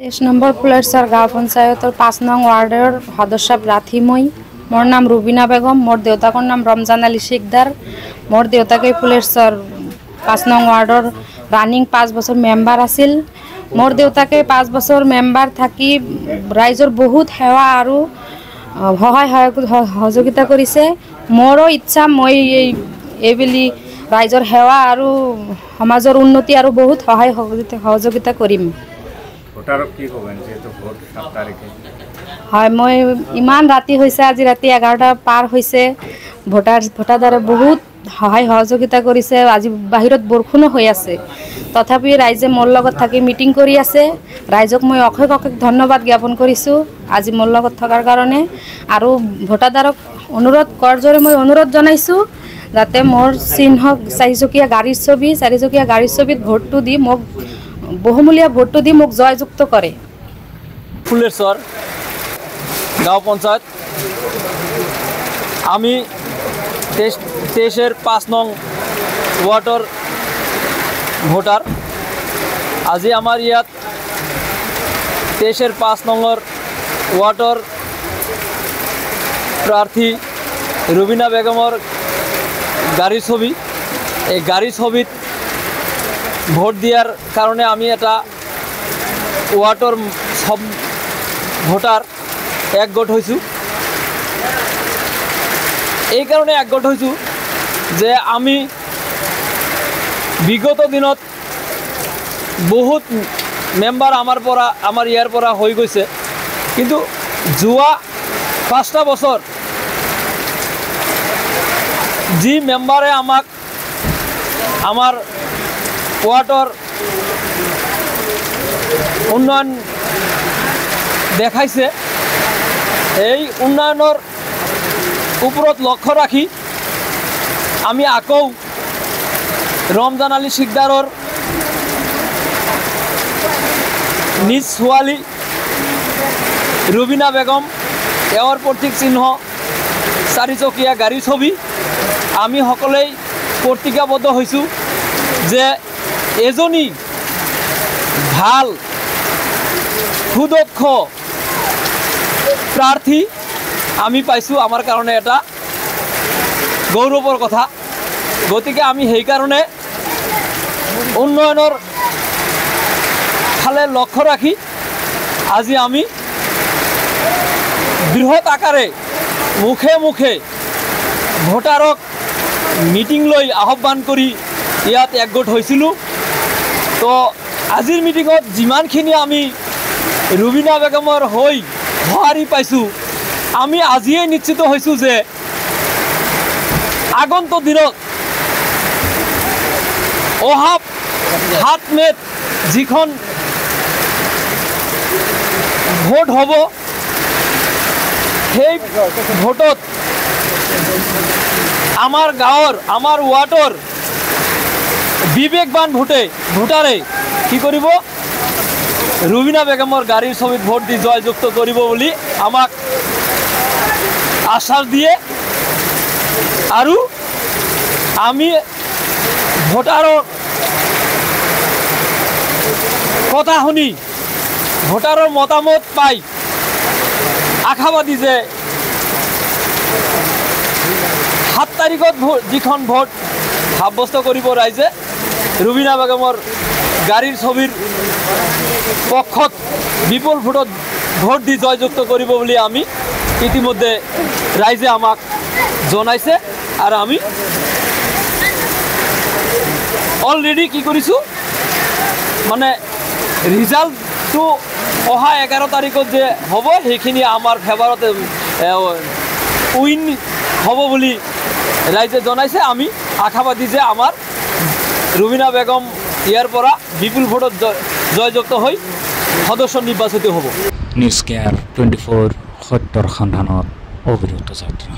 তেইশ নম্বৰ ফুলেৰচাৰ গাঁও পঞ্চায়তৰ ৫ নং ৱাৰ্ডৰ সদস্য প্ৰাৰ্থী মই। মোৰ নাম ৰুবিনা বেগম। মোৰ দেউতাকৰ নাম ৰমজান আলী শিকদাৰ। মোৰ দেউতাকে ফুলেৰচাৰ ৫ নং ৱাৰ্ডৰ ৰানিং ৫ বছৰ মেম্বাৰ আছিল। মোৰ দেউতাকে ৫ বছৰ মেম্বাৰ থাকি ৰাইজৰ বহুত সেৱা আৰু সহায় সহযোগিতা কৰিছে। মোৰো ইচ্ছা মই এইবুলি ৰাইজৰ সেৱা আৰু সমাজৰ উন্নতি আৰু বহুত সহায় সহযোগিতা কৰিম। হয়, মই ইমান ৰাতি হৈছে, আজি ৰাতি 11টা পাৰ হৈছে। ভোটাৰদাৰে বহুত সহায় সহযোগিতা কৰিছে। আজি বাহিৰত বৰষুণো হৈ আছে, তথাপি ৰাইজে মোৰ লগত থাকি মিটিং কৰি আছে। ৰাইজক মই অশেষ ধন্যবাদ জ্ঞাপন কৰিছোঁ আজি মোৰ লগত থকাৰ কাৰণে। আৰু ভোটাৰদাৰক কৰজোৰে মই অনুৰোধ জনাইছোঁ যাতে মোৰ চিহ্ন চাৰিচকীয়া গাড়ীৰ ছবিত ভোটটো দি মোক বহুমূলীয়া ভোটটো দি মোক জয়যুক্ত কৰে। ফুলেৰচাৰ গাঁও পঞ্চায়ত আমি 23-এর ৫ নং ওয়ার্ডর ভোটার। আজি আমার ইয়াত 23-এর ৫ নম্বর ওয়ার্ডর প্রার্থী রুবিনা বেগমর গাড়ির ছবি, এই গাড়ির ছবিত ভোট দিয়ার কারণে আমি এটা ওয়ার্ডর সব ভোটার একগোট হয়েছু। এই কারণে একগোট হয়েছু যে আমি বিগত দিনত বহুত মেম্বার আমার ইয়ার পরা হয়ে গেছে, কিন্তু যোৱা 5টা বছর যি মেম্বারে আমাক আমার ওয়ার্ডর উন্নয়ন দেখাইছে, এই উন্নয়নের উপরত লক্ষ্য রাখি আমি আকৌ রমজান আলী শিকদারর নিজ ছোৱালী ৰুবিনা বেগম এওঁৰ প্ৰতীক চিহ্ন চাৰিচকীয়া গাড়ী ছবি আমি সকলেই প্ৰতিজ্ঞাবদ্ধ হৈছোঁ যে এজনী ভাল সুদক্ষ প্ৰাৰ্থী আমি পাইছোঁ। আমাৰ কাৰণে এটা গৌৰৱৰ কথা। গতিকে আমি সেইকাৰণে উন্নয়নৰ ফালে লক্ষ্য ৰাখি আজি আমি বৃহৎ আকাৰে মুখে মুখে ভোটাৰক মিটিং লৈ আহ্বান কৰি ইয়াত একগোট হৈছিলোঁ। তো আজিৰ মিটিঙত যিমানখিনি আমি ৰুবিনা বেগমৰ হৈ সঁহাৰি পাইছোঁ, আমি আজিয়েই নিশ্চিত হৈছোঁ যে আগন্তুক দিনত অহা 7 মে'ত যিখন ভোট হ'ব, সেই ভোটত আমাৰ গাঁৱৰ আমাৰ ওয়াৰ্ডৰ বিবেকবান ভোটাৰে কি কৰিব, রুবিনা বেগমর গাড়ির ছবিত ভোট দি জয়যুক্ত করব বলে আমাক আশ্বাস দিয়ে, আর আমি ভোটারর কথা শুনি ভোটারর মতামত পাই আশাবাদী যে 7 তাৰিখত যিখন ভোট সাব্যস্ত কৰিব ৰাইজে ৰুবিনা বেগমৰ গাড়িৰ ছবিৰ পক্ষত বিপুল ভোটত ভোট দি জয়যুক্ত কৰিব বুলি আমি ইতিমধ্যে ৰাইজে আমাক জনাইছে। আৰু আমি অলৰেডি কি কৰিছোঁ, মানে ৰিজাল্টটো অহা 11 তাৰিখত যে হ'ব সেইখিনি আমাৰ ফেভাৰতে উইন হ'ব বুলি ৰাইজে জনাইছে। আমি আশাবাদী যে আমাৰ ৰুবিনা বেগম ইয়াৰ পৰা বিপুল ভোটত জয়যুক্ত হৈ সদস্য নিৰ্বাচিত হ'ব। নিউজ কেয়াৰ 24 সত্যৰ সন্ধানত অবিৰত যাত্ৰা।